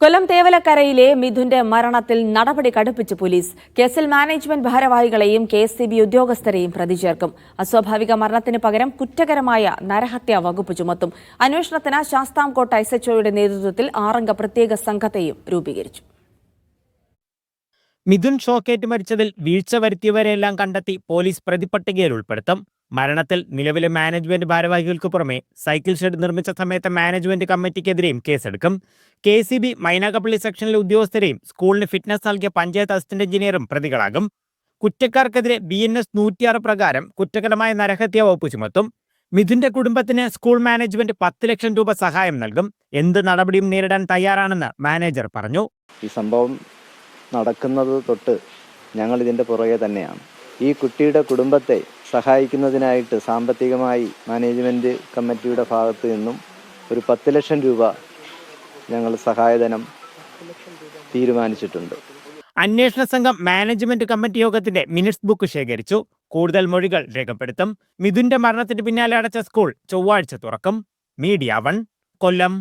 കൊല്ലം തേവലക്കരയിലെ മിഥുന്റെ മരണത്തിൽ നടപടി കടുപ്പിച്ച് പോലീസ്. കേസിൽ മാനേജ്മെന്റ് ഭാരവാഹികളെയും കെഎസ്ഇബി ഉദ്യോഗസ്ഥരെയും പ്രതി ചേർക്കും. അസ്വാഭാവിക മരണത്തിന് പകരം കുറ്റകരമായ നരഹത്യാ വകുപ്പ് ചുമത്തും. അന്വേഷണത്തിന് ശാസ്താംകോട്ട എസ്എച്ച്ഒയുടെ നേതൃത്വത്തിൽ 6 അംഗ പ്രത്യേക സംഘത്തെയും രൂപീകരിച്ചു. മിഥുൻ ഷോക്കേറ്റ് മരിച്ചതിൽ വീഴ്ച വരുത്തിയവരെല്ലാം കണ്ടെത്തി പോലീസ് പ്രതിപട്ടികയിൽ ഉൾപ്പെടുത്തും. മരണത്തിൽ നിലവിലെ മാനേജ്മെന്റ് ഭാരവാഹികൾക്ക് പുറമെ സൈക്കിൾ ഷെഡ് നിർമ്മിച്ച സമയത്ത് മാനേജ്മെന്റ് കമ്മിറ്റിക്കെതിരെയും കേസെടുക്കും. കെഎസ്ഇബി മൈനാഗപ്പള്ളി സെക്ഷനിലെ ഉദ്യോഗസ്ഥരെയും സ്കൂളിന് ഫിറ്റ്നസ് നൽകിയ പഞ്ചായത്ത് അസിസ്റ്റന്റ് എഞ്ചിനീയറും പ്രതികളാകും. കുറ്റക്കാർക്കെതിരെ BNS 106 പ്രകാരം കുറ്റകരമായ നരഹത്യാ വകുപ്പ് ചുമത്തും. മിഥുന്റെ കുടുംബത്തിന് സ്കൂൾ മാനേജ്മെന്റ് 10 ലക്ഷം രൂപ സഹായം നൽകും. എന്ത് നടപടിയും നേരിടാൻ തയ്യാറാണെന്ന് മാനേജർ പറഞ്ഞു. ഈ സംഭവം നടക്കുന്നത് തൊട്ട് ഞങ്ങൾ ഇതിൻ്റെ പുറകെ തന്നെയാണ്. ഈ കുട്ടിയുടെ കുടുംബത്തെ സഹായിക്കുന്നതിനായിട്ട് സാമ്പത്തികമായി മാനേജ്മെൻറ്റ് കമ്മിറ്റിയുടെ ഭാഗത്തു നിന്നും ഒരു 10 ലക്ഷം രൂപ ഞങ്ങൾ സഹായധനം തീരുമാനിച്ചിട്ടുണ്ട്. അന്വേഷണ സംഘം മാനേജ്മെന്റ് കമ്മിറ്റി യോഗത്തിന്റെ മിനിറ്റ്സ് ബുക്ക് ശേഖരിച്ചു. കൂടുതൽ മൊഴികൾ രേഖപ്പെടുത്തും. മിഥുന്റെ മരണത്തിന് പിന്നാലെ അടച്ച സ്കൂൾ ചൊവ്വാഴ്ച തുറക്കും. മീഡിയ 1 കൊല്ലം.